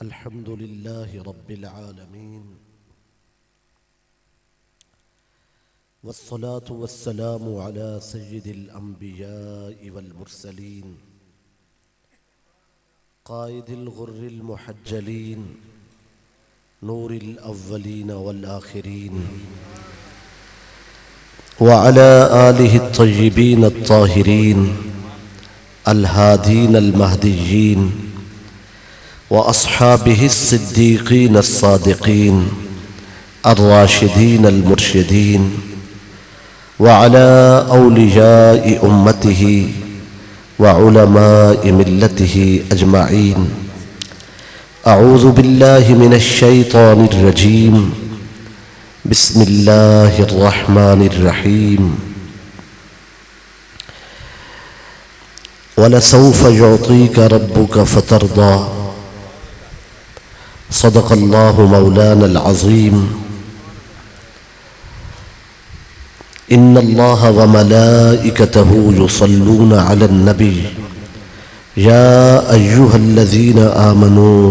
الحمد لله رب العالمين والصلاة والسلام على سيد الأنبياء والمرسلين قائد الغر المحجلين نور الأولين والآخرين وعلى آله الطيبين الطاهرين الهادين المهديين وأصحابه الصديقين الصادقين الراشدين المرشدين وعلى أولياء أمته وعلماء ملته أجمعين. أعوذ بالله من الشيطان الرجيم. بسم الله الرحمن الرحيم. ولسوف يعطيك ربك فترضى. صدق الله مولانا العظيم. إن الله وملائكته يصلون على النبي يا أيها الذين آمنوا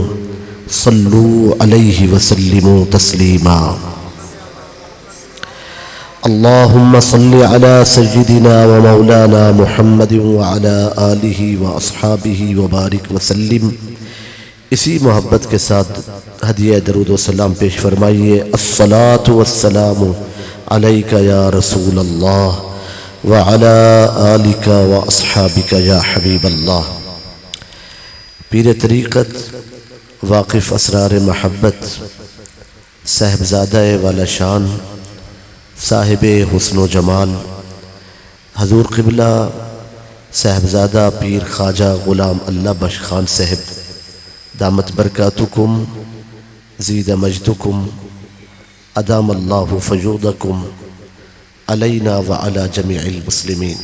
صلوا عليه وسلموا تسليما. اللهم صل على سيدنا ومولانا محمد وعلى آله وأصحابه وبارك وسلم. اسی محبت کے ساتھ ہدیہ درود و سلام پیش فرمائیے. الصلاة والسلام علیک یا رسول اللہ وعلی آلک واصحابک یا حبیب اللہ. پیر طریقت، واقف اسرار محبت، صاحبزادہ والا شان، صاحب حسن و جمال، حضور قبلہ صاحبزادہ پیر خواجہ غلام اللہ بخش خان صاحب دامت برکاتکم زید مجدکم ادام اللہ فیوضکم علینا وعلی جمیع المسلمین.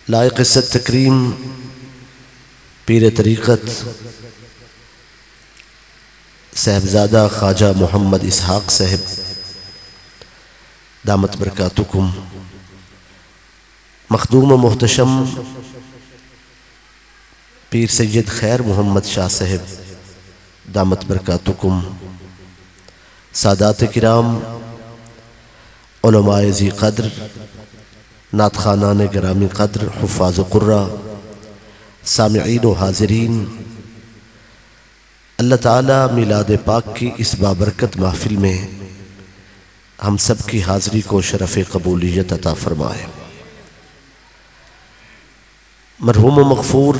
لائق عزت تکریم پیر طریقت صاحبزادہ خواجہ محمد اسحاق صاحب دامت برکاتکم، مخدوم و محتشم پیر سید خیر محمد شاہ صاحب دامت برکاتکم، سادات کرام، علماء ذی قدر، نعت خوانان گرامی قدر، حفاظ و قرہ، سامعین و حاضرین، اللہ تعالیٰ میلاد پاک کی اس بابرکت محفل میں ہم سب کی حاضری کو شرف قبولیت عطا فرمائے. مرحوم و مغفور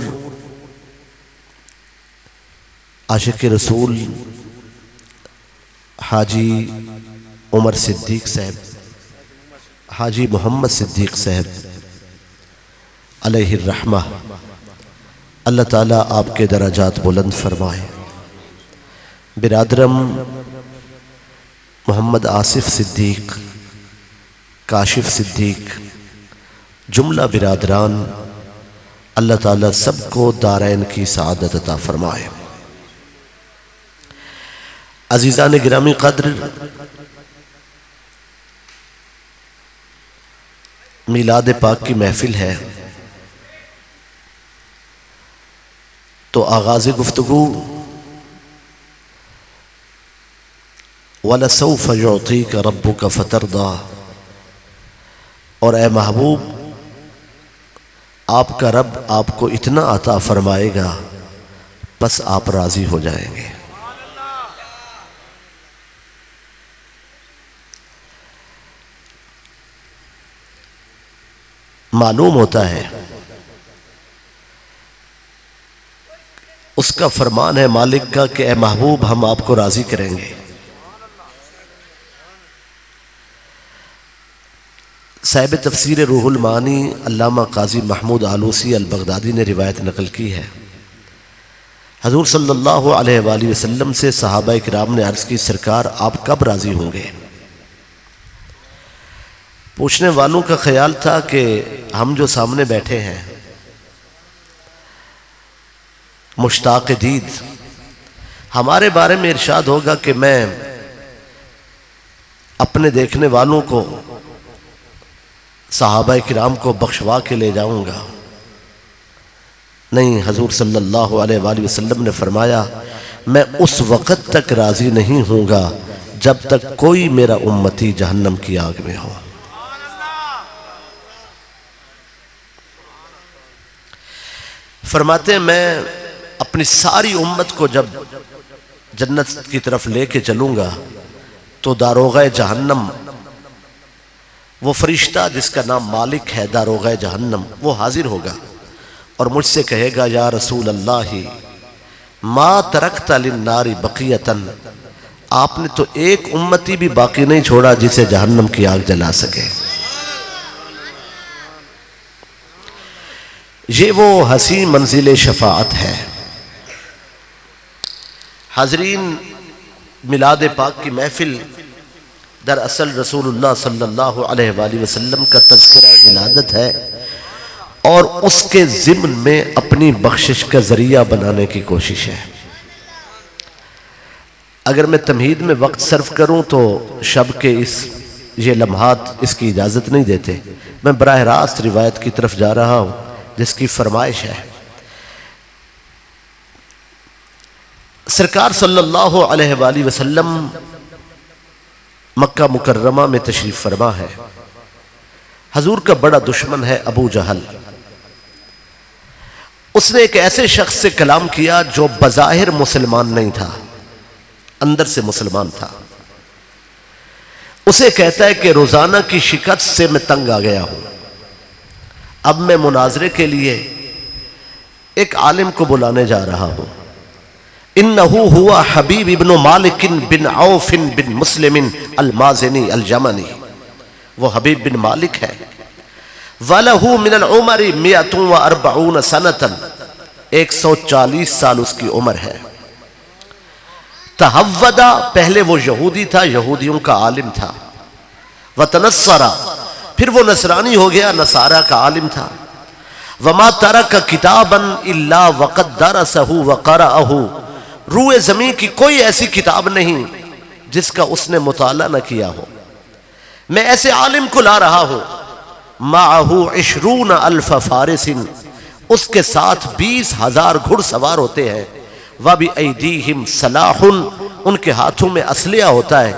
عاشق رسول حاجی عمر صدیق صاحب، حاجی محمد صدیق صاحب علیہ الرحمہ، اللہ تعالیٰ آپ کے درجات بلند فرمائے. برادرم محمد آصف صدیق، کاشف صدیق، جملہ برادران، اللہ تعالیٰ سب کو دارین کی سعادت عطا فرمائے. عزیزان گرامی قدر، میلاد پاک کی محفل ہے تو آغاز گفتگو وَلَسَوْفَ يُعْطِيكَ رَبُّكَ فَتَرْضَى، اور اے محبوب آپ کا رب آپ کو اتنا عطا فرمائے گا پس آپ راضی ہو جائیں گے. معلوم ہوتا ہے اس کا فرمان ہے مالک کا کہ اے محبوب ہم آپ کو راضی کریں گے. صاحب تفسیر روح المعانی علامہ قاضی محمود آلوسی البغدادی نے روایت نقل کی ہے. حضور صلی اللہ علیہ وآلہ وسلم سے صحابہ کرام نے عرض کی سرکار آپ کب راضی ہوں گے؟ پوچھنے والوں کا خیال تھا کہ ہم جو سامنے بیٹھے ہیں مشتاق دید، ہمارے بارے میں ارشاد ہوگا کہ میں اپنے دیکھنے والوں کو صحابہ کرام کو بخشوا کے لے جاؤں گا. نہیں، حضور صلی اللہ علیہ وآلہ وسلم نے فرمایا میں اس وقت تک راضی نہیں ہوں گا جب تک کوئی میرا امتی جہنم کی آگ میں ہو۔ فرماتے ہیں میں اپنی ساری امت کو جب جنت کی طرف لے کے چلوں گا تو داروغہ جہنم، وہ فرشتہ جس کا نام مالک ہے داروغہ جہنم، وہ حاضر ہوگا اور مجھ سے کہے گا یا رسول اللہ ما ترکت للنار بقیتن، آپ نے تو ایک امتی بھی باقی نہیں چھوڑا جسے جہنم کی آگ جلا سکے۔ یہ وہ حسین منزل شفاعت ہے۔ حاضرین، میلاد پاک کی محفل دراصل رسول اللہ صلی اللہ علیہ وآلہ وسلم کا تذکرہ ولادت ہے اور اس کے ضمن میں اپنی بخشش کا ذریعہ بنانے کی کوشش ہے۔ اگر میں تمہید میں وقت صرف کروں تو شب کے یہ لمحات اس کی اجازت نہیں دیتے۔ میں براہ راست روایت کی طرف جا رہا ہوں جس کی فرمائش ہے۔ سرکار صلی اللہ علیہ وآلہ وسلم مکہ مکرمہ میں تشریف فرما ہے۔ حضور کا بڑا دشمن ہے ابو جہل۔ اس نے ایک ایسے شخص سے کلام کیا جو بظاہر مسلمان نہیں تھا، اندر سے مسلمان تھا۔ اسے کہتا ہے کہ روزانہ کی شکست سے میں تنگ آ گیا ہوں، اب میں مناظرے کے لیے ایک عالم کو بلانے جا رہا ہوں۔ انہو ہوا حبیب ابن مالک بن عوف بن مسلم المازنی الجمنی، وہ حبیب بن مالک ہے۔ وَلَهُ مِنَ الْعُمَرِ 140 سَنَةً، 140 سال اس کی عمر ہے۔ تہودا، پہلے وہ یہودی تھا، یہودیوں کا عالم تھا۔ وَتَنَصَّرَ، پھر وہ نصرانی ہو گیا، نصارہ کا عالم تھا۔ وَمَا تَرَكَ كِتَابًا إِلَّا وَقَدْ دَرَسَهُ وَقَرَأَهُ، روئے زمین کی کوئی ایسی کتاب نہیں جس کا اس نے مطالعہ نہ کیا ہو۔ میں ایسے عالم کو لا رہا ہوں، مَعَهُ 20,000 فارس، اس کے ساتھ 20,000 گھڑ سوار ہوتے ہیں۔ وَبِأَيْدِيهِمْ سَلَاحٌ، ان کے ہاتھوں میں اسلحہ ہوتا ہے۔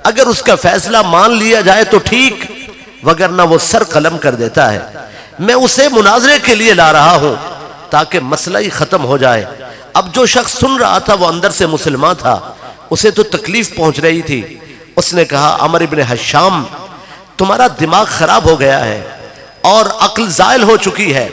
اگر اس کا فیصلہ مان لیا جائے تو ٹھیک، وگرنہ وہ سر قلم کر دیتا ہے۔ میں اسے مناظرے کے لیے لا رہا ہوں تاکہ مسئلہ ہی ختم ہو جائے۔ اب جو شخص سن رہا تھا وہ اندر سے مسلمان تھا، اسے تو تکلیف پہنچ رہی تھی۔ اس نے کہا عمر ابن حشام، تمہارا دماغ خراب ہو گیا ہے اور عقل زائل ہو چکی ہے،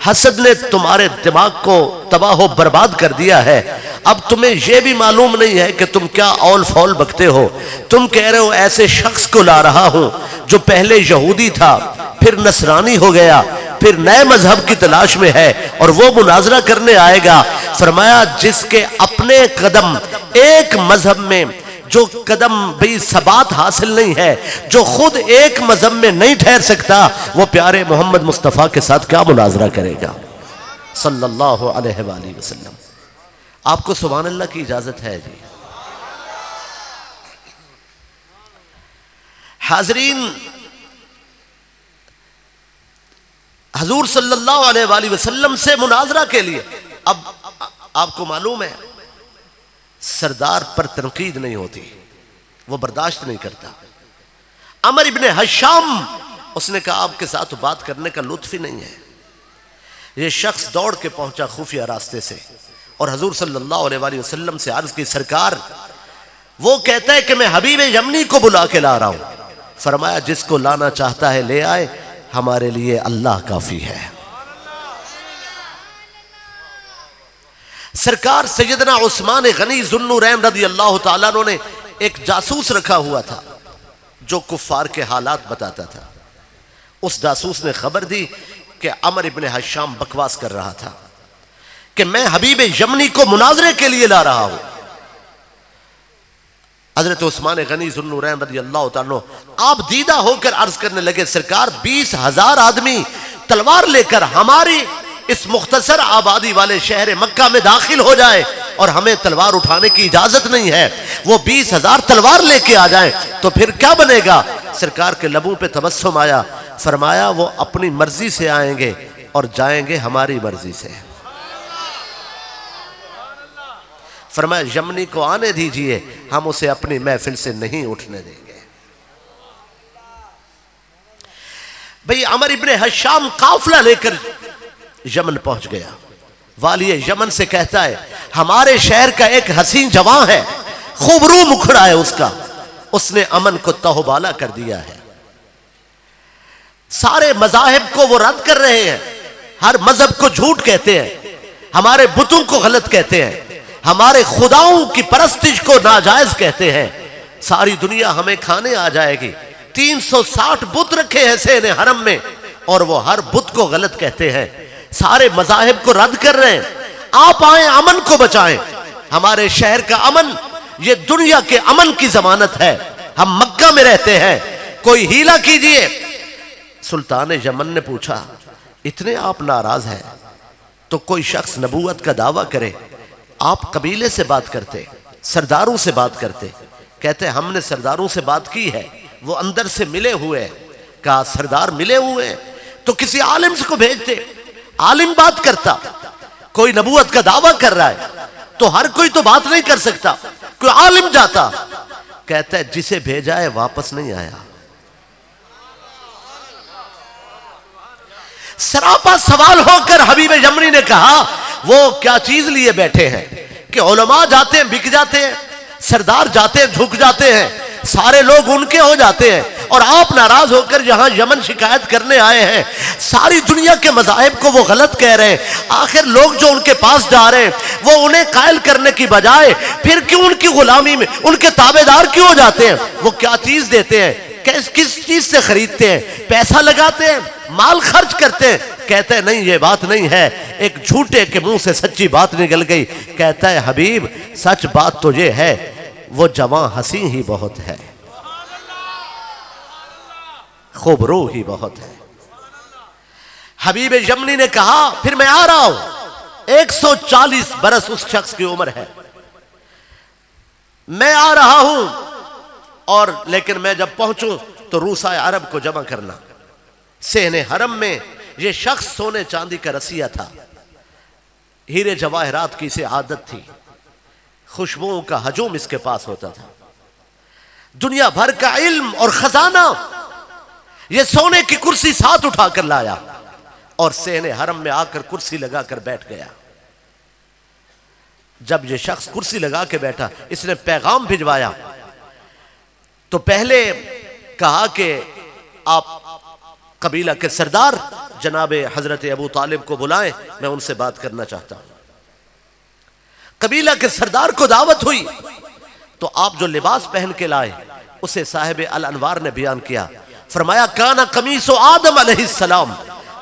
حسد نے تمہارے دماغ کو تباہ و برباد کر دیا ہے۔ اب تمہیں یہ بھی معلوم نہیں ہے کہ تم کیا اول فول بکتے ہو۔ تم کہہ رہے ہو ایسے شخص کو لا رہا ہوں جو پہلے یہودی تھا، پھر نصرانی ہو گیا، پھر نئے مذہب کی تلاش میں ہے اور وہ مناظرہ کرنے آئے گا۔ فرمایا جس کے اپنے قدم ایک مذہب میں، جو قدم بھی ثبات حاصل نہیں ہے، جو خود ایک مذہب میں نہیں ٹھہر سکتا، وہ پیارے محمد مصطفیٰ کے ساتھ کیا مناظرہ کرے گا صلی اللہ علیہ وآلہ وسلم۔ آپ کو سبحان اللہ کی اجازت ہے جی۔ حاضرین، حضور صلی اللہ علیہ وآلہ وسلم سے مناظرہ کے لیے، اب آپ کو معلوم ہے سردار پر تنقید نہیں ہوتی، وہ برداشت نہیں کرتا۔ عمر ابن حشام، اس نے کہا آپ کے ساتھ بات کرنے کا لطف ہی نہیں ہے۔ یہ شخص دوڑ کے پہنچا خفیہ راستے سے اور حضور صلی اللہ علیہ وآلہ وسلم سے عرض کی سرکار، وہ کہتا ہے کہ میں حبیب یمنی کو بلا کے لا رہا ہوں۔ فرمایا جس کو لانا چاہتا ہے لے آئے، ہمارے لیے اللہ کافی ہے۔ سرکار سیدنا عثمان غنی ذو النورین رضی اللہ تعالیٰ عنہ نے ایک جاسوس رکھا ہوا تھا جو کفار کے حالات بتاتا تھا۔ اس جاسوس نے خبر دی کہ عمر ابن حشام بکواس کر رہا تھا کہ میں حبیب یمنی کو مناظرے کے لیے لا رہا ہوں۔ حضرت عثمان غنی ذو النورین رضی اللہ تعالیٰ عنہ آپ دیدہ ہو کر عرض کرنے لگے سرکار 20,000 آدمی تلوار لے کر ہماری اس مختصر آبادی والے شہر مکہ میں داخل ہو جائے اور ہمیں تلوار اٹھانے کی اجازت نہیں ہے، وہ 20,000 تلوار لے کے آ جائیں تو پھر کیا بنے گا؟ سرکار کے لبوں پہ تبسم آیا، فرمایا وہ اپنی مرضی سے آئیں گے اور جائیں گے ہماری مرضی سے۔ فرمایا یمنی کو آنے دیجئے، ہم اسے اپنی محفل سے نہیں اٹھنے دیں گے۔ بھئی عمر ابن حشام قافلہ لے کر یمن پہنچ گیا، والی یمن سے کہتا ہے ہمارے شہر کا ایک حسین جوان ہے، خوب رو مکھڑا ہے اس کا، اس نے امن کو تہوبالا کر دیا ہے۔ سارے مذاہب کو وہ رد کر رہے ہیں، ہر مذہب کو جھوٹ کہتے ہیں، ہمارے بتوں کو غلط کہتے ہیں، ہمارے خداؤں کی پرستش کو ناجائز کہتے ہیں، ساری دنیا ہمیں کھانے آ جائے گی۔ 360 بت رکھے ہیں سین حرم میں اور وہ ہر بت کو غلط کہتے ہیں، سارے مذاہب کو رد کر رہے ہیں، آپ آئیں امن کو بچائیں، ہمارے شہر کا امن یہ دنیا کے امن کی ضمانت ہے، ہم مکہ میں رہتے ہیں، کوئی ہیلا کیجئے۔ سلطان یمن نے پوچھا اتنے آپ ناراض ہیں تو کوئی شخص نبوت کا دعویٰ کرے، آپ قبیلے سے بات کرتے، سرداروں سے بات کرتے، کہتے ہم نے سرداروں سے بات کی ہے، وہ اندر سے ملے ہوئے ہیں، کہا سردار ملے ہوئے ہیں تو کسی عالم کو بھیجتے، عالم بات کرتا، کوئی نبوت کا دعویٰ کر رہا ہے تو ہر کوئی تو بات نہیں کر سکتا، کوئی عالم جاتا، کہتا ہے جسے بھیجا ہے واپس نہیں آیا۔ سراپا سوال ہو کر حبیب یمنی نے کہا وہ کیا چیز لیے بیٹھے ہیں کہ علماء جاتے ہیں بک جاتے ہیں، سردار جاتے ہیں جھک جاتے ہیں، سارے لوگ ان کے ہو جاتے ہیں، اور آپ ناراض ہو کر یہاں یمن شکایت کرنے آئے ہیں، ساری دنیا کے مذاہب کو وہ غلط کہہ رہے ہیں، آخر لوگ جو ان کے پاس جا رہے ہیں وہ انہیں قائل کرنے کی بجائے پھر کیوں ان کی غلامی میں ان کے تابعدار کیوں ہو جاتے ہیں؟ وہ کیا چیز دیتے ہیں، کس چیز سے خریدتے ہیں، پیسہ لگاتے ہیں، مال خرچ کرتے ہیں؟ کہتے ہیں نہیں یہ بات نہیں ہے، ایک جھوٹے کے منہ سے سچی بات نکل گئی، کہتا ہے حبیب سچ بات تو یہ ہے وہ جوان حسین ہی بہت ہے، خوب رو ہی بہت ہے۔ حبیب یمنی نے کہا پھر میں آ رہا ہوں، 140 برس اس شخص کی عمر ہے، میں آ رہا ہوں، اور لیکن میں جب پہنچوں تو روسائے عرب کو جمع کرنا۔ صحن حرم میں یہ شخص سونے چاندی کا رسیہ تھا، ہیرے جواہرات کی اسے عادت تھی، خوشبوؤں کا ہجوم اس کے پاس ہوتا تھا، دنیا بھر کا علم اور خزانہ یہ سونے کی کرسی ساتھ اٹھا کر لایا اور صحن حرم میں آ کر کرسی لگا کر بیٹھ گیا۔ جب یہ شخص کرسی لگا کے بیٹھا، اس نے پیغام بھجوایا تو پہلے کہا کہ آپ قبیلہ کے سردار جناب حضرت ابو طالب کو بلائیں، میں ان سے بات کرنا چاہتا ہوں۔ قبیلہ کے سردار کو دعوت ہوئی تو آپ جو لباس پہن کے لائے اسے صاحب الانوار نے بیان کیا، فرمایا کانا قمیص آدم علیہ السلام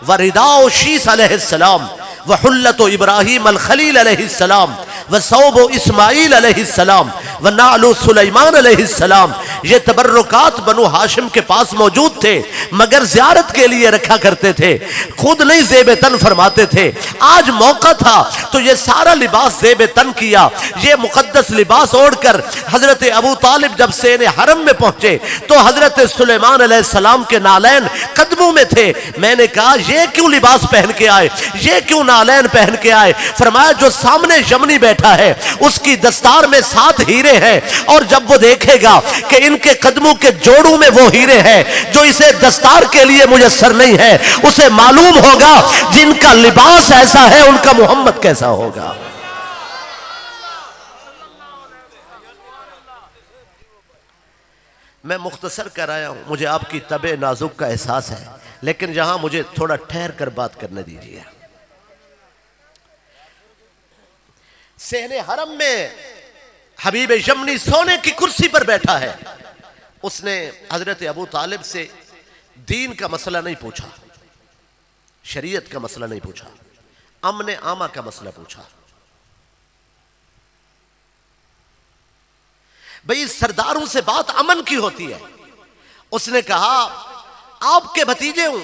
ورداء شیس علیہ السلام وحلت ابراہیم الخلیل علیہ السلام وثوب اسماعیل علیہ السلام ونعل سلیمان علیہ السلام۔ یہ تبرکات بنو ہاشم کے پاس موجود تھے مگر زیارت کے لیے رکھا کرتے تھے، خود نہیں زیب تن فرماتے تھے۔ آج موقع تھا تو یہ سارا لباس زیب تن کیا، یہ مقدس لباس اوڑھ کر حضرت ابو طالب جب سین حرم میں پہنچے تو حضرت سلیمان علیہ السلام کے نالین قدموں میں تھے۔ میں نے کہا یہ کیوں لباس پہن کے آئے، یہ کیوں نالین پہن کے آئے؟ فرمایا جو سامنے یمنی بیٹھا ہے اس کی دستار میں 7 ہیرے ہیں، اور جب وہ دیکھے گا کہ ان کے قدموں کے جوڑوں میں وہ ہیرے ہیں جو اسے دستار کے لیے میسر نہیں ہے، اسے معلوم ہوگا جن کا لباس ایسا ہے ان کا محمد کیسا ہوگا۔ میں مختصر کر آیا ہوں، مجھے آپ کی طبع نازک کا احساس ہے، لیکن یہاں مجھے تھوڑا ٹھہر کر بات کرنے دیجیے۔ صحن حرم میں حبیب یمنی سونے کی کرسی پر بیٹھا ہے، اس نے حضرت ابو طالب سے دین کا مسئلہ نہیں پوچھا، شریعت کا مسئلہ نہیں پوچھا، امن عامہ کا مسئلہ پوچھا۔ بھئی سرداروں سے بات امن کی ہوتی ہے۔ اس نے کہا آپ کے بھتیجے ہوں،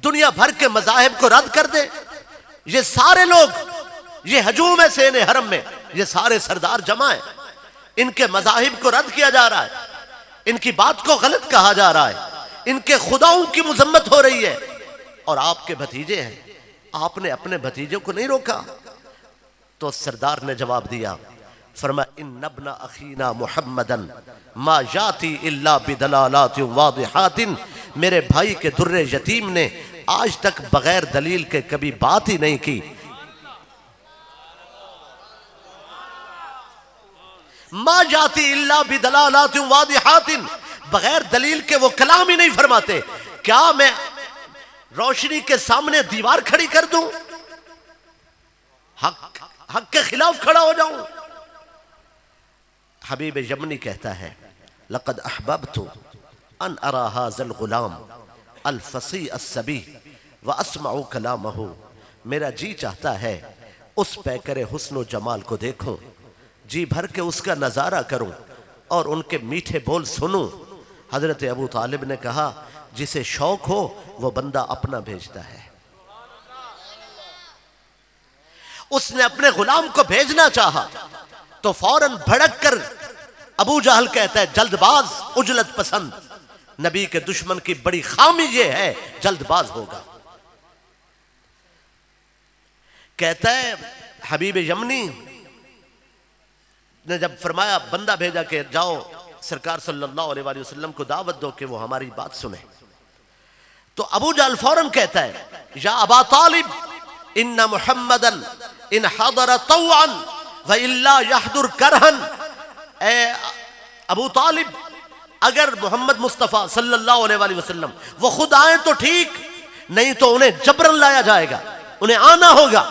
دنیا بھر کے مذاہب کو رد کر دیں، یہ سارے لوگ، یہ ہجوم ہے سین حرم میں، یہ سارے سردار جمع ہیں، ان کے مذاہب کو رد کیا جا رہا ہے، ان کی بات کو غلط کہا جا رہا ہے، ان کے خداؤں کی مذمت ہو رہی ہے، اور آپ کے بھتیجے ہیں، آپ نے اپنے بھتیجوں کو نہیں روکا؟ تو سردار نے جواب دیا فرمایا ان ابن اخینا محمدن ما یاتی الا بدلالات واضحات، میرے بھائی کے در یتیم نے آج تک بغیر دلیل کے کبھی بات ہی نہیں کی. ما جاتی الا بدلالات واضحات، بغیر دلیل کے وہ کلام ہی نہیں فرماتے. کیا میں روشنی کے سامنے دیوار کھڑی کر دوں؟ حق کے خلاف کھڑا ہو جاؤں؟ حبیب یمنی کہتا ہے لقد احببت ان ارى هذا الغلام الفصیح الصبی واسمع کلامہ، میرا جی چاہتا ہے اس پیکر حسن و جمال کو دیکھوں، جی بھر کے اس کا نظارہ کروں اور ان کے میٹھے بول سنوں. حضرت ابو طالب نے کہا جسے شوق ہو وہ بندہ اپنا بھیجتا ہے. اس نے اپنے غلام کو بھیجنا چاہا تو فوراً بھڑک کر ابو جہل کہتا ہے جلد باز عجلت پسند. نبی کے دشمن کی بڑی خامی یہ ہے جلد باز ہوگا. کہتا ہے حبیب یمنی نے جب فرمایا بندہ بھیجا کہ جاؤ سرکار صلی اللہ علیہ وآلہ وسلم کو دعوت دو کہ وہ ہماری بات سنیں، تو ابو جہل فوراً کہتا ہے یا ابا طالب ان محمدا ان حضر طوعا وإلا يحضر کرہن، اے ابو طالب اگر محمد مصطفیٰ صلی اللہ علیہ وآلہ وسلم وہ خود آئیں تو ٹھیک، نہیں تو انہیں جبرن لایا جائے گا، انہیں آنا ہوگا،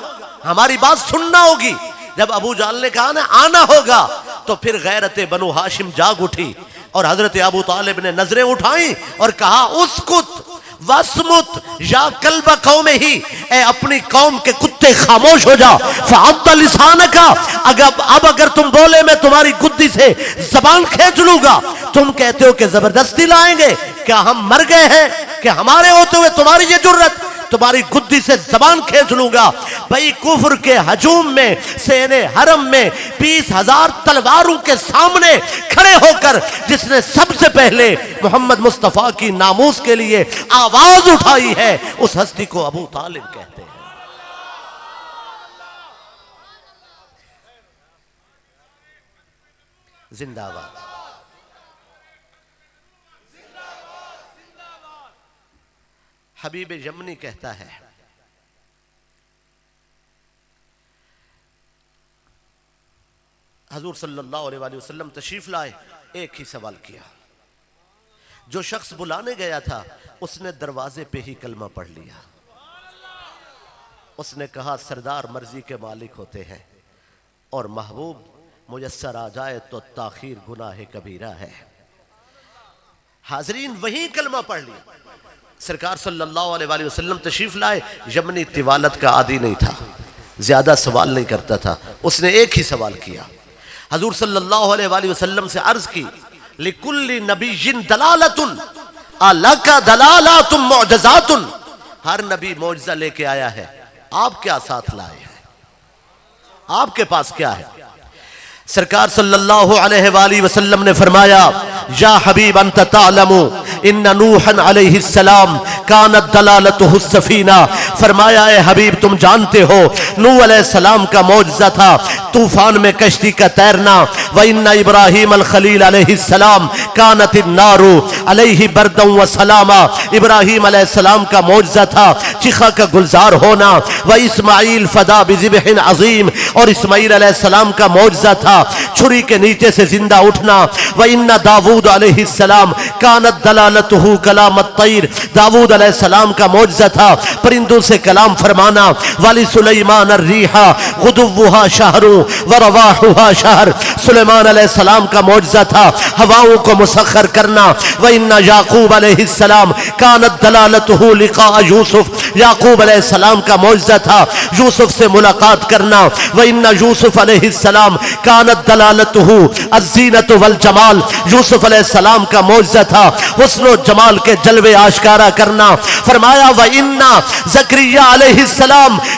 ہماری بات سننا ہوگی. جب ابو جہل نے کہا نا آنا ہوگا تو پھر غیرت بنو ہاشم جاگ اٹھی اور حضرت ابو طالب نے نظریں اٹھائیں اور کہا اسکت واسمت یا کلب قوم ہی، اے اپنی قوم کے کتے خاموش ہو جا. فعض لسانک، اب اگر تم بولے میں تمہاری گدی سے زبان کھینچ لوں گا. تم کہتے ہو کہ زبردستی لائیں گے، کیا ہم مر گئے ہیں کہ ہمارے ہوتے ہوئے تمہاری یہ جرت؟ تمہاری گدی سے زبان کھینچ لوں گا. بھئی کفر کے ہجوم میں سین حرم میں 20,000 تلواروں کے سامنے کھڑے ہو کر جس نے سب سے پہلے محمد مصطفیٰ کی ناموس کے لیے آواز اٹھائی ہے اس ہستی کو ابو طالب کہتے ہیں. زندہ باد. حبیب یمنی کہتا ہے حضور صلی اللہ علیہ وآلہ وسلم تشریف لائے، ایک ہی سوال کیا. جو شخص بلانے گیا تھا اس نے دروازے پہ ہی کلمہ پڑھ لیا. اس نے کہا سردار مرضی کے مالک ہوتے ہیں اور محبوب میسر آ جائے تو تاخیر گناہ کبیرہ ہے. حاضرین وہی کلمہ پڑھ لیا. سرکار صلی اللہ علیہ وآلہ وسلم تشریف لائے. یمنی طوالت کا عادی نہیں تھا، زیادہ سوال نہیں کرتا تھا. اس نے ایک ہی سوال کیا. حضور صلی اللہ علیہ وآلہ وسلم سے عرض کی لِكُلِّ نَبِيٍّ دَلَالَةٌ أَلَكَ دَلَالَاتٌ مُعْجَزَاتٌ، ہر نبی معجزہ لے کے آیا ہے، آپ کیا ساتھ لائے ہیں؟ آپ کے پاس کیا ہے؟ سرکار صلی اللہ علیہ وآلہ وسلم نے فرمایا یا حبیب انت تعلم ان نوحا علیہ السلام کانت دلالتہ السفینہ. فرمایا اے حبیب تم جانتے ہو نوح علیہ السلام کا معجزہ تھا طوفان میں کشتی کا تیرنا. وَإِنَّ إِبْرَاهِيمَ الْخَلِيلَ علیہ السلام کانت النار علیہ بردا وسلاما. ابراہیم علیہ السلام کا معجزہ تھا چیخا کا گلزار ہونا. وَإِسماعیل فدا بذبح عظیم، اور اسماعیل علیہ السلام کا معجزہ تھا چھری کے نیچے سے زندہ اٹھنا. وَإِنَّ داود علیہ السلام کانت دلالتہ کلام الطیر، داود علیہ السلام کا معجزہ تھا پرندوں سے کلام فرمانا. وَلِسُلَيْمَانَ الرِّيحَ غُدُوُّهَا شَهْرٌ وَرَوَاحُهَا شَهْرٌ، سلیمان علیہ السلام کا معجزہ تھا ہواؤں کو مسخر کرنا. وَإِنَّ یعقوب علیہ السلام کانت دلالتہ لقاء یوسف، یعقوب علیہ السلام کا معجزہ تھا یوسف سے ملاقات کرنا. وَإِنَّ یوسف علیہ السلام کانت دلالتہ الزینت والجمال، یوسف علیہ السلام کا معجزہ تھا حسن و جمال کے جلوے آشکارا کرنا. فرمایا وَإِنَّ زکریا علیہ السلام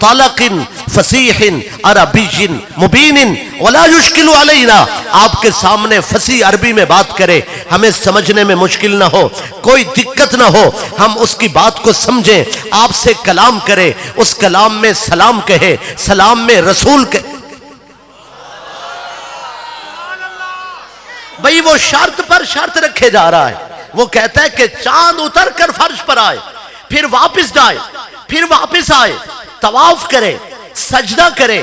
طلق فصیح عربی مبین ولا یشکل علینا، آپ کے سامنے فصیح عربی میں بات کرے، ہمیں سمجھنے میں مشکل نہ ہو، کوئی دقت نہ ہو، ہم اس کی بات کو سمجھیں، آپ سے کلام کرے، اس کلام میں سلام کہے، سلام میں رسول کہے۔ بھئی وہ شرط پر شرط رکھے جا رہا ہے، وہ کہتا ہے کہ چاند اتر کر فرش پر آئے، پھر واپس جائے، پھر واپس آئے، طواف کرے، سجدہ کرے،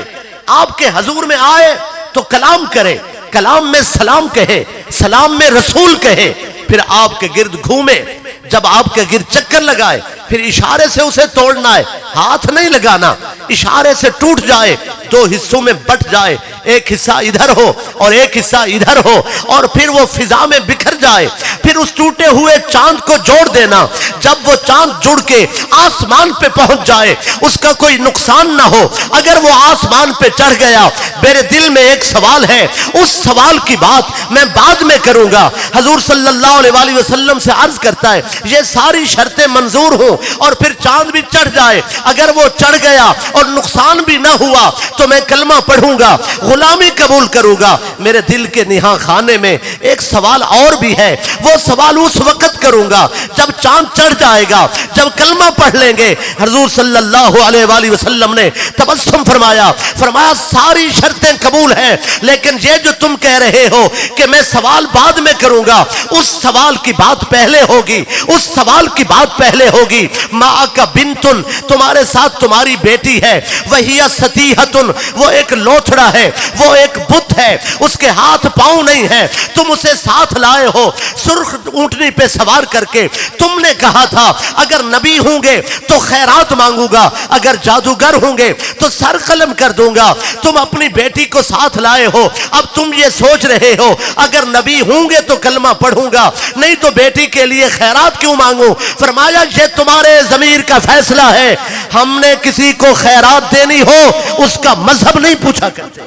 آپ کے حضور میں آئے تو کلام کرے، کلام میں سلام کہے، سلام میں رسول کہے، پھر آپ کے گرد گھومے، جب آپ کے گرد چکر لگائے پھر اشارے سے اسے توڑنا ہے، ہاتھ نہیں لگانا، اشارے سے ٹوٹ جائے، دو حصوں میں بٹ جائے، ایک حصہ ادھر ہو اور ایک حصہ ادھر ہو، اور پھر وہ فضا میں بکھر جائے، پھر اس ٹوٹے ہوئے چاند کو جوڑ دینا، جب وہ چاند جڑ کے آسمان پہ پہنچ جائے اس کا کوئی نقصان نہ ہو، اگر وہ آسمان پہ چڑھ گیا، میرے دل میں ایک سوال ہے، اس سوال کی بات میں بعد میں کروں گا۔ حضور صلی اللہ علیہ وآلہ وسلم سے عرض کرتا ہے یہ ساری شرطیں منظور ہوں اور پھر چاند بھی چڑھ جائے، اگر وہ چڑھ گیا اور نقصان بھی نہ ہوا تو میں کلمہ پڑھوں گا، غلامی قبول کروں گا۔ میرے دل کے نہاں خانے میں ایک سوال اور بھی ہے، وہ سوال اس وقت کروں گا جب چاند چڑھ جائے گا، جب کلمہ پڑھ لیں گے۔ حضور صلی اللہ علیہ وآلہ وسلم نے تبسم فرمایا، فرمایا ساری شرطیں قبول ہیں، لیکن یہ جو تم کہہ رہے ہو کہ میں سوال بعد میں کروں گا، اس سوال کی بات پہلے ہوگی، اس سوال کی بات پہلے ہوگی۔ ماں کا بنتن، تمہارے ساتھ تمہاری بیٹی ہے، وہی ستیہتن، وہ ایک لوتھڑا ہے، وہ ایک بت ہے، اس کے ہاتھ پاؤں نہیں ہے، تم اسے ساتھ لائے ہو سرخ اونٹنی پہ سوار کر کے۔ تم نے کہا تھا اگر نبی ہوں گے تو خیرات مانگوں گا، اگر جادوگر ہوں گے تو سر قلم کر دوں گا، تم اپنی بیٹی کو ساتھ لائے ہو، اب تم یہ سوچ رہے ہو اگر نبی ہوں گے تو کلمہ پڑھوں گا، نہیں تو بیٹی کے لیے خیرات کیوں مانگوں؟ فرمایا یہ تمہارے ضمیر کا فیصلہ ہے، ہم نے کسی کو خیرات دینی ہو اس کا مذہب نہیں پوچھا کرتے۔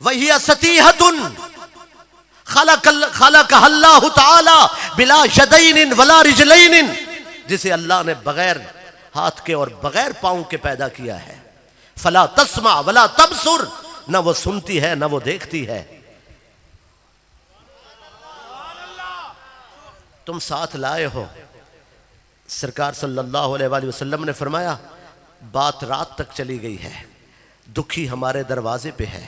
وَهِيَ سَتِيحَةٌ خَلَقَهَا اللَّهُ تَعَالَى بِلَا يَدَيْنٍ وَلَا رِجْلَيْنٍ، جسے اللہ نے بغیر ہاتھ کے اور بغیر پاؤں کے پیدا کیا ہے۔ فَلَا تَسْمَعْ وَلَا تَبْصُرْ، نہ وہ سنتی ہے نہ وہ دیکھتی ہے۔ تم ساتھ لائے ہو، سرکار صلی اللہ علیہ وآلہ وسلم نے فرمایا بات رات تک چلی گئی ہے، دکھی ہمارے دروازے پہ ہے،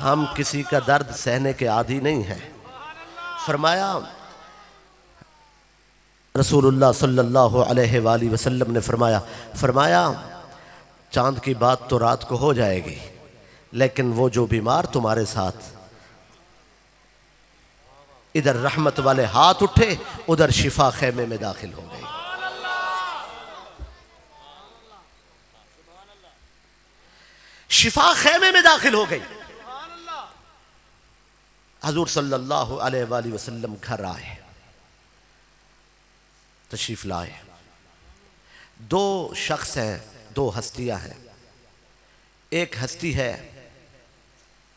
ہم کسی کا درد سہنے کے عادی نہیں ہیں۔ فرمایا رسول اللہ صلی اللہ علیہ وآلہ وسلم نے فرمایا چاند کی بات تو رات کو ہو جائے گی، لیکن وہ جو بیمار تمہارے ساتھ، ادھر رحمت والے ہاتھ اٹھے، ادھر شفا خیمے میں داخل ہو گئی۔ شفا خیمے میں داخل ہو گئی۔ حضور صلی اللہ علیہ وآلہ وسلم گھر آئے، تشریف لائے، دو شخص ہیں، دو ہستیاں ہیں، ایک ہستی ہے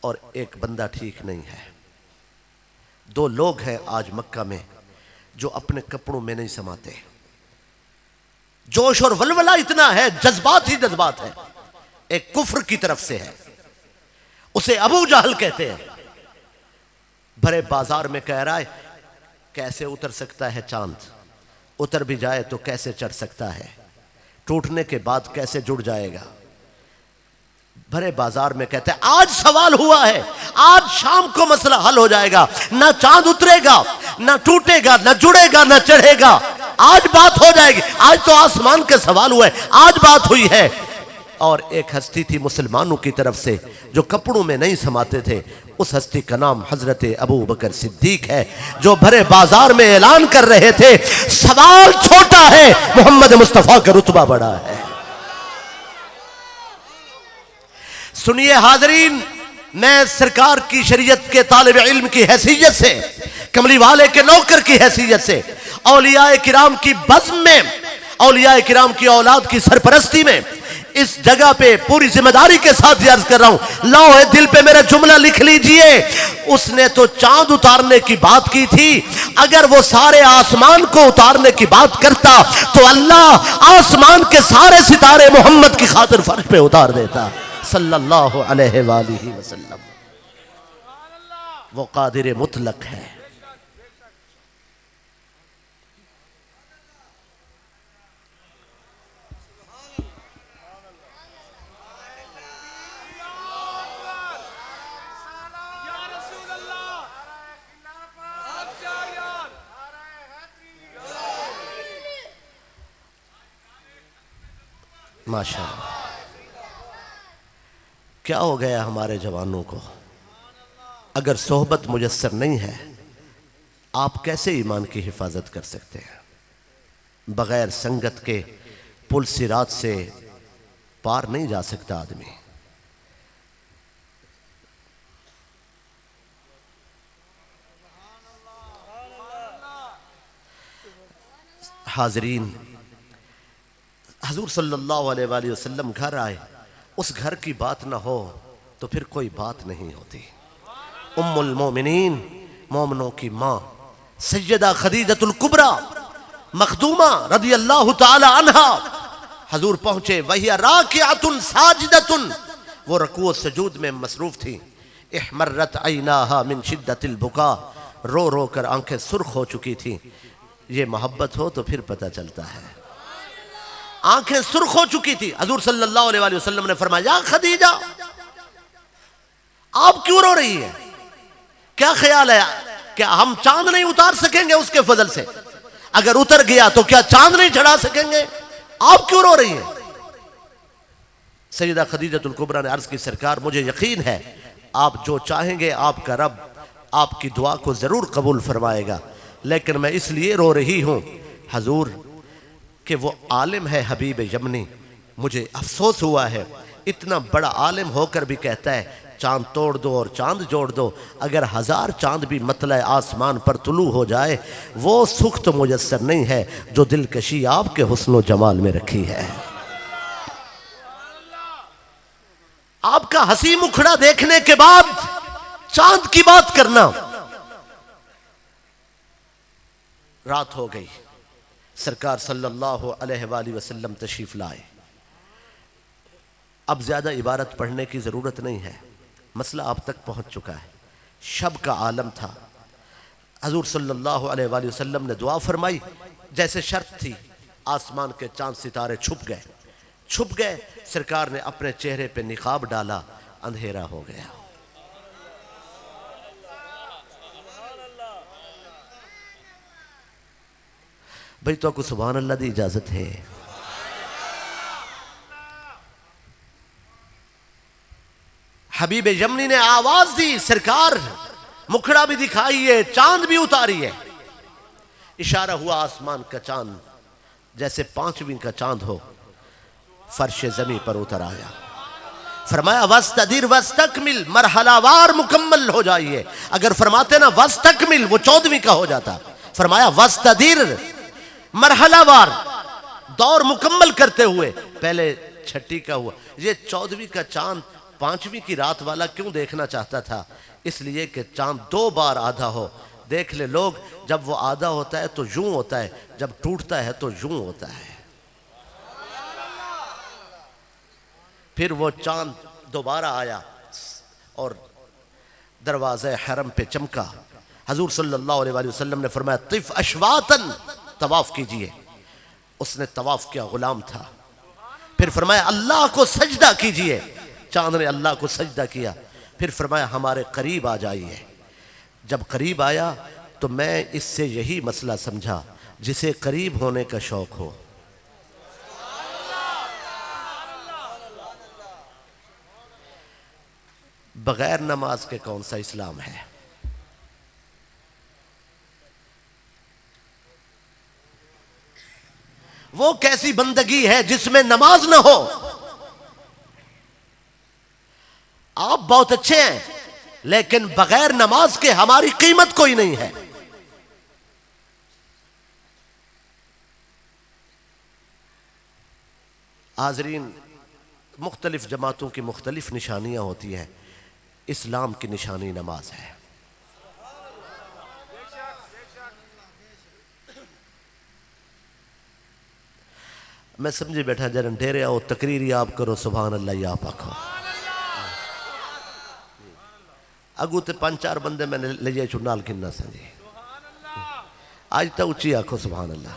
اور ایک بندہ ٹھیک نہیں ہے۔ دو لوگ ہیں آج مکہ میں جو اپنے کپڑوں میں نہیں سماتے، جوش اور ولولہ اتنا ہے، جذبات ہی جذبات ہے۔ ایک کفر کی طرف سے ہے، اسے ابو جہل کہتے ہیں، بھرے بازار میں کہہ رہا ہے کیسے اتر سکتا ہے چاند، اتر بھی جائے تو کیسے چڑھ سکتا ہے، ٹوٹنے کے بعد کیسے جڑ جائے گا۔ بھرے بازار میں کہتے ہیں آج سوال ہوا ہے، آج شام کو مسئلہ حل ہو جائے گا، نہ چاند اترے گا، نہ ٹوٹے گا، نہ جڑے گا، نہ چڑھے گا، آج بات ہو جائے گی، آج تو آسمان کے سوال ہوئے، آج بات ہوئی ہے۔ اور ایک ہستی تھی مسلمانوں کی طرف سے جو کپڑوں میں نہیں سماتے تھے، اس ہستی کا نام حضرت ابو بکر صدیق ہے، جو بھرے بازار میں اعلان کر رہے تھے سوال چھوٹا ہے، محمد مصطفیٰ کا رتبہ بڑا ہے۔ سنیے حاضرین، میں سرکار کی شریعت کے طالب علم کی حیثیت سے، کملی والے کے نوکر کی حیثیت سے، اولیاء کرام کی بزم میں، اولیاء کرام کی اولاد کی سرپرستی میں اس جگہ پہ پوری ذمہ داری کے ساتھ عرض کر رہا ہوں، لوح دل پہ میرا جملہ لکھ لیجئے۔ اس نے تو چاند اتارنے کی بات کی تھی، اگر وہ سارے آسمان کو اتارنے کی بات کرتا تو اللہ آسمان کے سارے ستارے محمد کی خاطر فرش پہ اتار دیتا صلی اللہ علیہ وآلہ وسلم۔ وہ قادر مطلق ہے۔ ماشاءاللہ، کیا ہو گیا ہمارے جوانوں کو؟ اگر صحبت میسر نہیں ہے، آپ کیسے ایمان کی حفاظت کر سکتے ہیں؟ بغیر سنگت کے پل صراط سے پار نہیں جا سکتا آدمی۔ حاضرین، حضور صلی اللہ علیہ وآلہ وسلم گھر آئے، اس گھر کی بات نہ ہو تو پھر کوئی بات نہیں ہوتی۔ ام المومنین، مومنوں کی ماں، سیدہ خدیجۃ الکبریٰ مخدومہ رضی اللہ تعالی عنہا، حضور پہنچے، وَهِيَ رَاكِعَةٌ سَاجِدَةٌ، وہ رکوع و سجود میں مصروف تھی۔ احمرت عیناہا من شدت البکا، رو رو کر آنکھیں سرخ ہو چکی تھی۔ یہ محبت ہو تو پھر پتہ چلتا ہے۔ آنکھیں سرخ ہو چکی تھی۔ حضور صلی اللہ علیہ وآلہ وسلم نے فرمایا، یا خدیجہ، آپ کیوں رو رہی ہیں؟ کیا خیال ہے کہ ہم چاند نہیں اتار سکیں گے اس کے فضل سے؟ اگر اتر گیا تو کیا چاند نہیں چڑھا سکیں گے؟ آپ کیوں رو رہی ہیں؟ سیدہ خدیجۃ الکبریٰ نے عرض کی، سرکار مجھے یقین ہے آپ جو چاہیں گے آپ کا رب آپ کی دعا کو ضرور قبول فرمائے گا، لیکن میں اس لیے رو رہی ہوں حضور کہ وہ عالم ہے حبیب یمنی، مجھے افسوس ہوا ہے اتنا بڑا عالم ہو کر بھی کہتا ہے چاند توڑ دو اور چاند جوڑ دو۔ اگر 1000 چاند بھی مطلع آسمان پر طلوع ہو جائے، وہ سکھ تو میسر نہیں ہے جو دلکشی آپ کے حسن و جمال میں رکھی ہے۔ آپ کا ہنسی مکھڑا دیکھنے کے بعد چاند کی بات کرنا۔ رات ہو گئی، سرکار صلی اللہ علیہ وآلہ وسلم تشریف لائے۔ اب زیادہ عبارت پڑھنے کی ضرورت نہیں ہے، مسئلہ آپ تک پہنچ چکا ہے۔ شب کا عالم تھا، حضور صلی اللہ علیہ وآلہ وسلم نے دعا فرمائی، جیسے شرط تھی آسمان کے چاند ستارے چھپ گئے، سرکار نے اپنے چہرے پہ نقاب ڈالا، اندھیرا ہو گیا۔ بھئی تو کو سبحان اللہ دی اجازت ہے؟ حبیب یمنی نے آواز دی، سرکار مکھڑا بھی دکھائیے، چاند بھی اتاریے۔ اشارہ ہوا آسمان کا چاند جیسے 5ویں کا چاند ہو، فرش زمین پر اتر آیا۔ فرمایا وَاسْتَدِرْ وَاسْتَكْمِلْ، مرحلہ وار مکمل ہو جائیے۔ اگر فرماتے نا وَاسْتَكْمِلْ، وہ 14ویں کا ہو جاتا۔ فرمایا وَاسْتَدِرْ، مرحلہ وار دور مکمل کرتے ہوئے، پہلے 6 کا ہوا۔ یہ 14ویں کا چاند 5ویں کی رات والا کیوں دیکھنا چاہتا تھا؟ اس لیے کہ چاند 2 بار آدھا ہو۔ دیکھ لے لوگ، جب وہ آدھا ہوتا ہے تو یوں ہوتا ہے، جب ٹوٹتا ہے تو یوں ہوتا ہے۔ پھر وہ چاند دوبارہ آیا اور دروازہ حرم پہ چمکا۔ حضور صلی اللہ علیہ وآلہ وسلم نے فرمایا طف اشواطن، طواف کیجئے۔ اس نے طواف کیا، غلام تھا۔ پھر فرمایا اللہ کو سجدہ کیجئے، چاند نے اللہ کو سجدہ کیا۔ پھر فرمایا ہمارے قریب آ جائیے۔ جب قریب آیا تو میں اس سے یہی مسئلہ سمجھا، جسے قریب ہونے کا شوق ہو، بغیر نماز کے کون سا اسلام ہے؟ وہ کیسی بندگی ہے جس میں نماز نہ ہو؟ آپ بہت اچھے ہیں لیکن بغیر نماز کے ہماری قیمت کوئی نہیں ہے۔ حاضرین، مختلف جماعتوں کی مختلف نشانیاں ہوتی ہیں، اسلام کی نشانی نماز ہے۔ میں سمجھے بیٹھا جرن ڈیرے آؤ تقریری آپ کرو سبحان اللہ یا پاکو اگو تے 5-4 بندے میں نے لے جائے چنال کننا سنجھے آج تا اچھی آنکھو سبحان اللہ۔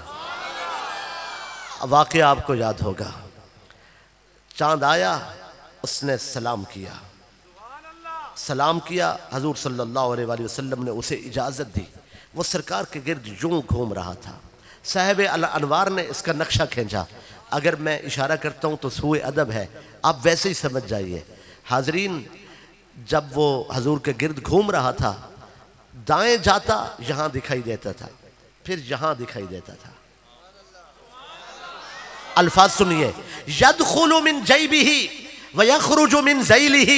واقعہ آپ کو یاد ہوگا، چاند آیا، اس نے سلام کیا، حضور صلی اللہ علیہ وآلہ وسلم نے اسے اجازت دی، وہ سرکار کے گرد یوں گھوم رہا تھا۔ صاحب الانوار نے اس کا نقشہ کھینچا، اگر میں اشارہ کرتا ہوں تو سوء ادب ہے، آپ ویسے ہی سمجھ جائیے۔ حاضرین، جب وہ حضور کے گرد گھوم رہا تھا، دائیں جاتا یہاں دکھائی دیتا تھا، پھر یہاں دکھائی دیتا تھا۔ الفاظ سنیے، یدخل من جیبہ ویخرج من ذیلہ،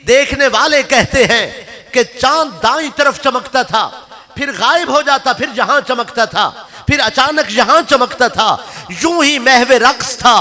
دیکھنے والے کہتے ہیں کہ چاند دائیں طرف چمکتا تھا، پھر غائب ہو جاتا، پھر جہاں چمکتا تھا، پھر اچانک یہاں چمکتا تھا، یوں ہی محو رقص تھا،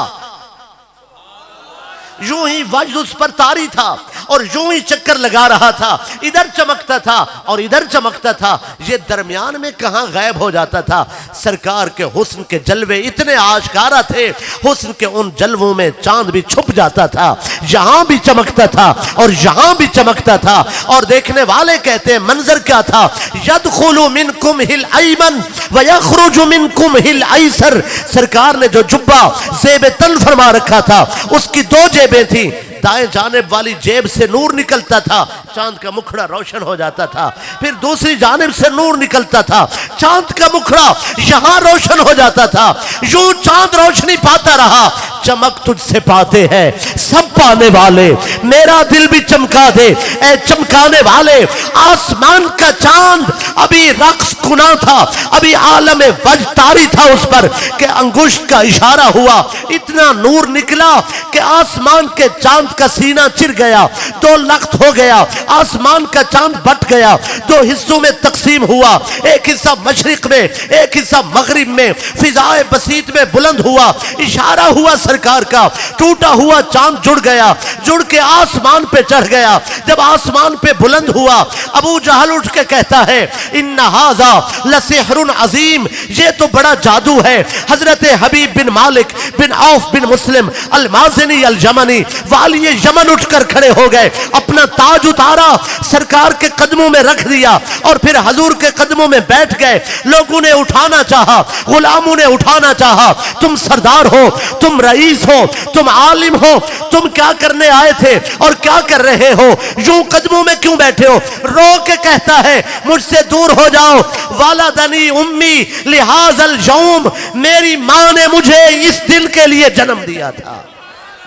یوں ہی وجد اس پر طاری تھا، اور یوں ہی چکر لگا رہا تھا، ادھر چمکتا تھا اور ادھر چمکتا تھا، یہ درمیان میں کہاں غائب ہو جاتا تھا۔ سرکار کے حسن کے جلوے اتنے آشکارا تھے، حسن کے ان جلووں میں چاند بھی چھپ جاتا تھا، یہاں بھی چمکتا تھا اور یہاں بھی چمکتا تھا، اور دیکھنے والے کہتے ہیں منظر کیا تھا، یدخل منکم الایمن ویخرج منکم الایسر۔ سرکار نے جو جبہ زیب تن فرما رکھا تھا، اس کی 2 جیبیں تھیں، دائیں جانب والی جیب سے نور نکلتا تھا، چاند کا مکھڑا روشن ہو جاتا تھا، پھر دوسری جانب سے نور نکلتا تھا، چاند کا مکھڑا یہاں روشن ہو جاتا تھا، یوں چاند روشنی پاتا رہا۔ چمک تجھ سے پاتے ہیں سب پانے والے، میرا دل بھی چمکا دے اے چمکانے والے۔ آسمان کا چاند ابھی رقص کنا تھا، ابھی عالم وجد طاری تھا اس پر کہ انگشت کا اشارہ ہوا، اتنا نور نکلا کہ آسمان کے چاند کا سینہ چر گیا، 2 لخت ہو گیا، آسمان کا چاند بٹ گیا، 2 حصوں میں تقسیم ہوا، ایک حصہ مشرق میں، ایک حصہ مغرب میں، فضائے بسیط میں بلند ہوا، اشارہ ہوا سرکار کا، ٹوٹا ہوا چاند جڑ گیا، جڑ کے آسمان پہ چڑھ گیا۔ جب آسمان پہ بلند ہوا، ابو جہل اٹھ کے کہتا ہے ان ھذا لسحر عظیم، یہ تو بڑا جادو ہے۔ حضرت حبیب بن مالک بن عوف بن مسلم المازنی الجمنی والی یمن اٹھ کر کھڑے ہو گئے، اپنا تاج اتارا، سرکار کے قدموں میں رکھ دیا، اور پھر حضور کے قدموں میں بیٹھ گئے۔ لوگوں نے اٹھانا چاہا، غلاموں نے اٹھانا چاہا، تم سردار ہو، تم رئیس ہو، تم عالم ہو، تم کیا کرنے آئے تھے اور کیا کر رہے ہو، یوں قدموں میں کیوں بیٹھے ہو؟ رو کے کہتا ہے مجھ سے دور ہو جاؤ، والدنی امی لہذا اليوم، میری ماں نے مجھے اس دن کے لیے جنم دیا تھا،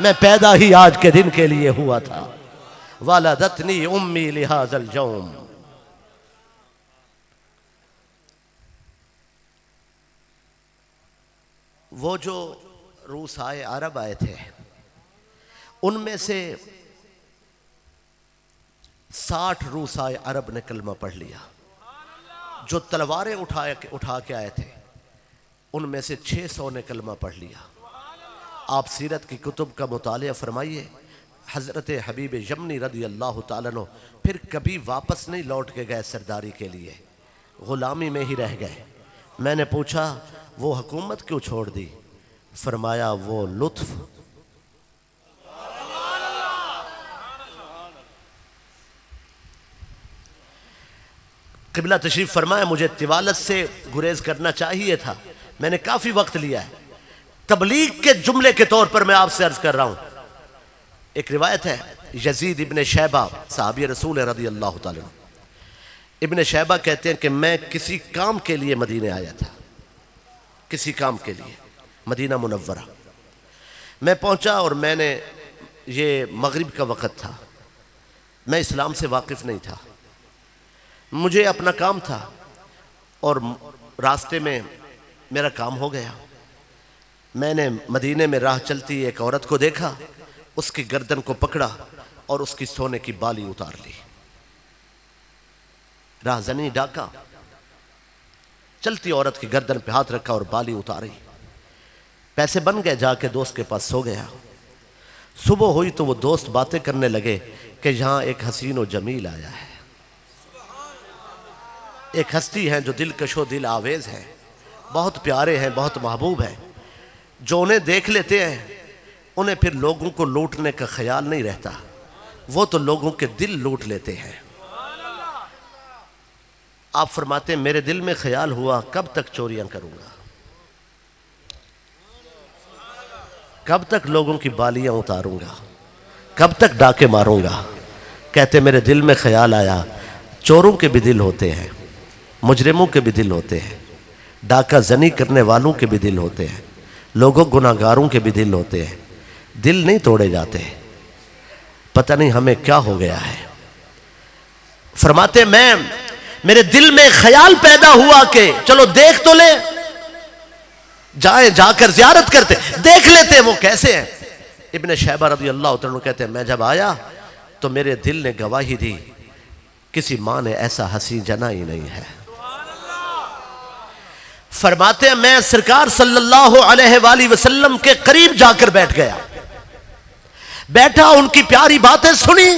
میں پیدا ہی آج کے دن کے لیے ہوا تھا۔ والدتنی امی لہذا اليوم۔ وہ جو روس آئے، عرب آئے تھے، ان میں سے 60 روس آئے عرب نے کلمہ پڑھ لیا۔ جو تلواریں اٹھا کے آئے تھے، ان میں سے 600 نے کلمہ پڑھ لیا۔ آپ سیرت کی کتب کا مطالعہ فرمائیے، حضرت حبیب یمنی رضی اللہ تعالیٰ عنہ پھر کبھی واپس نہیں لوٹ کے گئے سرداری کے لیے، غلامی میں ہی رہ گئے۔ میں نے پوچھا وہ حکومت کیوں چھوڑ دی؟ فرمایا وہ لطف۔ قبلہ تشریف فرمایا مجھے طوالت سے گریز کرنا چاہیے تھا، میں نے کافی وقت لیا ہے، تبلیغ کے جملے کے طور پر میں آپ سے عرض کر رہا ہوں۔ ایک روایت ہے، یزید ابن شیبہ صحابی رسول رضی اللہ تعالیٰ عنہ، ابن شیبہ کہتے ہیں کہ میں کسی کام کے لیے مدینہ آیا تھا، کسی کام کے لیے مدینہ منورہ میں پہنچا، اور میں نے، یہ مغرب کا وقت تھا، میں اسلام سے واقف نہیں تھا، مجھے اپنا کام تھا، اور راستے میں میرا کام ہو گیا۔ میں نے مدینے میں راہ چلتی ایک عورت کو دیکھا، اس کی گردن کو پکڑا اور اس کی سونے کی بالی اتار لی۔ راہ زنی ڈاکا، چلتی عورت کی گردن پہ ہاتھ رکھا اور بالی اتاری، پیسے بن گئے، جا کے دوست کے پاس سو گیا۔ صبح ہوئی تو وہ دوست باتیں کرنے لگے کہ یہاں ایک حسین و جمیل آیا ہے، ایک ہستی ہیں جو دلکش و دل آویز ہیں، بہت پیارے ہیں، بہت محبوب ہیں، جو انہیں دیکھ لیتے ہیں انہیں پھر لوگوں کو لوٹنے کا خیال نہیں رہتا، وہ تو لوگوں کے دل لوٹ لیتے ہیں۔ آپ فرماتے ہیں میرے دل میں خیال ہوا کب تک چوریاں کروں گا، کب تک لوگوں کی بالیاں اتاروں گا، کب تک ڈاکے ماروں گا۔ کہتے میرے دل میں خیال آیا چوروں کے بھی دل ہوتے ہیں، مجرموں کے بھی دل ہوتے ہیں، ڈاکہ زنی کرنے والوں کے بھی دل ہوتے ہیں، لوگوں گناہگاروں کے بھی دل ہوتے ہیں، دل نہیں توڑے جاتے۔ پتہ نہیں ہمیں کیا ہو گیا ہے۔ فرماتے میرے دل میں خیال پیدا ہوا کہ چلو دیکھ تو لے، جائیں جا کر زیارت کرتے، دیکھ لیتے وہ کیسے ہیں۔ ابن شیبہ رضی اللہ عنہ کہتے ہیں میں جب آیا تو میرے دل نے گواہی دی کسی ماں نے ایسا حسین جنا ہی نہیں ہے۔ فرماتے ہیں میں سرکار صلی اللہ علیہ وآلہ وسلم کے قریب جا کر بیٹھ گیا، بیٹھا ان کی پیاری باتیں سنی،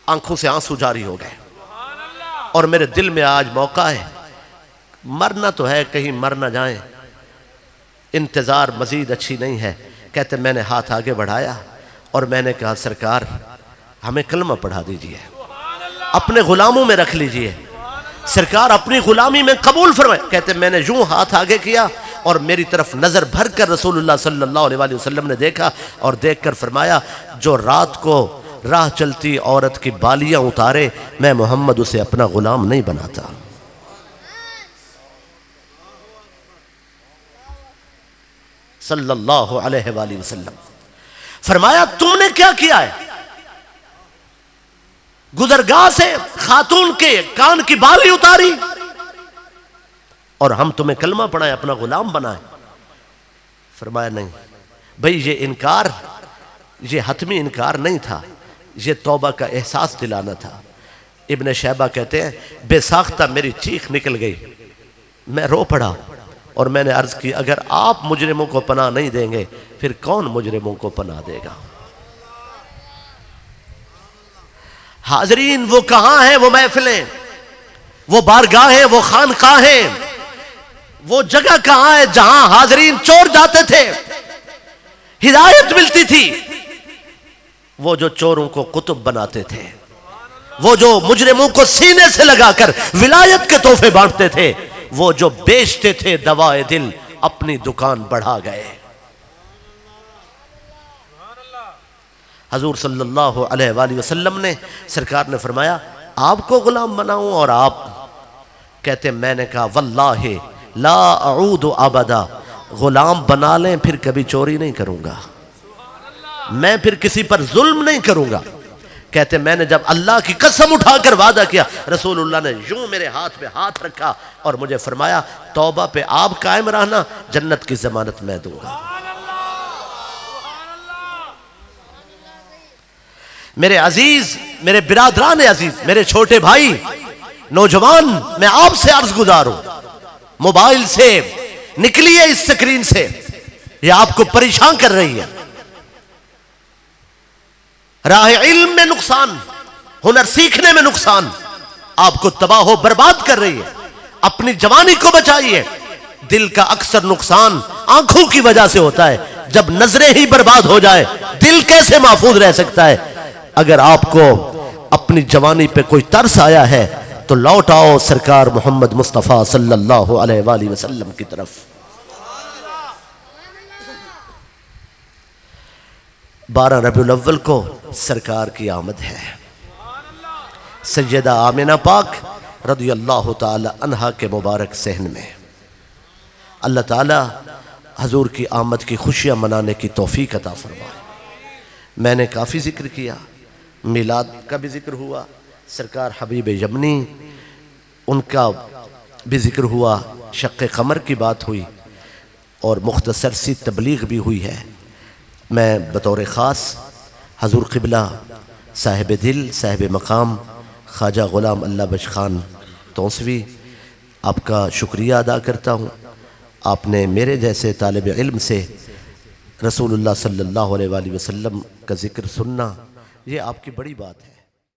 آنکھوں سے آنسو جاری ہو گئے، اور میرے دل میں آج موقع ہے، مرنا تو ہے کہیں مر نہ جائیں، انتظار مزید اچھی نہیں ہے۔ کہتے میں نے ہاتھ آگے بڑھایا اور میں نے کہا سرکار ہمیں کلمہ پڑھا دیجئے، اپنے غلاموں میں رکھ لیجئے، سرکار اپنی غلامی میں قبول فرمائے۔ کہتے میں نے یوں ہاتھ آگے کیا اور میری طرف نظر بھر کر رسول اللہ صلی اللہ علیہ وآلہ وسلم نے دیکھا، اور دیکھ کر فرمایا جو رات کو راہ چلتی عورت کی بالیاں اتارے میں محمد اسے اپنا غلام نہیں بناتا۔ صلی اللہ علیہ وآلہ وسلم فرمایا تم نے کیا کیا ہے؟ گزرگاہ سے خاتون کے کان کی بالی اتاری اور ہم تمہیں کلمہ پڑھائے اپنا غلام بنائے؟ فرمایا نہیں بھئی یہ انکار، یہ حتمی انکار نہیں تھا، یہ توبہ کا احساس دلانا تھا۔ ابن شیبہ کہتے ہیں بے ساختہ میری چیخ نکل گئی، میں رو پڑا اور میں نے عرض کی اگر آپ مجرموں کو پناہ نہیں دیں گے پھر کون مجرموں کو پناہ دے گا؟ حاضرین وہ کہاں ہیں وہ محفلیں، وہ بارگاہیں، وہ خانقاہیں، وہ جگہ کہاں ہے جہاں حاضرین چور جاتے تھے ہدایت ملتی تھی؟ وہ جو چوروں کو قطب بناتے تھے، وہ جو مجرموں کو سینے سے لگا کر ولایت کے تحفے بانٹتے تھے، وہ جو بیچتے تھے دوائے دل اپنی دکان بڑھا گئے۔ حضور صلی اللہ علیہ وآلہ وسلم نے سرکار نے فرمایا آپ کو غلام بناؤں اور آپ؟ کہتے میں نے کہا واللہ لا اعود ابدا، غلام بنا لیں پھر کبھی چوری نہیں کروں گا، میں پھر کسی پر ظلم نہیں کروں گا۔ کہتے میں نے جب اللہ کی قسم اٹھا کر وعدہ کیا، رسول اللہ نے یوں میرے ہاتھ پہ ہاتھ رکھا اور مجھے فرمایا توبہ پہ آپ قائم رہنا، جنت کی ضمانت میں دوں گا۔ میرے عزیز، میرے برادران عزیز، میرے چھوٹے بھائی، نوجوان، میں آپ سے عرض گزار ہوں موبائل سے نکلیے، اس سکرین سے، یہ آپ کو پریشان کر رہی ہے، راہ علم میں نقصان، ہنر سیکھنے میں نقصان، آپ کو تباہ و برباد کر رہی ہے۔ اپنی جوانی کو بچائیے۔ دل کا اکثر نقصان آنکھوں کی وجہ سے ہوتا ہے، جب نظریں ہی برباد ہو جائے دل کیسے محفوظ رہ سکتا ہے؟ اگر آپ کو اپنی جوانی پہ کوئی ترس آیا ہے تو لوٹ آؤ سرکار محمد مصطفیٰ صلی اللہ علیہ وآلہ وسلم کی طرف۔ 12 ربیع الاول کو سرکار کی آمد ہے۔ سیدہ آمنہ پاک رضی اللہ تعالی عنہا کے مبارک صحن میں اللہ تعالی حضور کی آمد کی خوشیاں منانے کی توفیق عطا فرمائے۔ میں نے کافی ذکر کیا، میلاد کا بھی ذکر ہوا، سرکار حبیب یمنی ان کا بھی ذکر ہوا، شق قمر کی بات ہوئی اور مختصر سی تبلیغ بھی ہوئی ہے۔ میں بطور خاص حضور قبلہ صاحب دل صاحب مقام خواجہ غلام اللہ بخش خان توسوی آپ کا شکریہ ادا کرتا ہوں۔ آپ نے میرے جیسے طالب علم سے رسول اللہ صلی اللہ علیہ وآلہ وسلم کا ذکر سننا یہ آپ کی بڑی بات ہے۔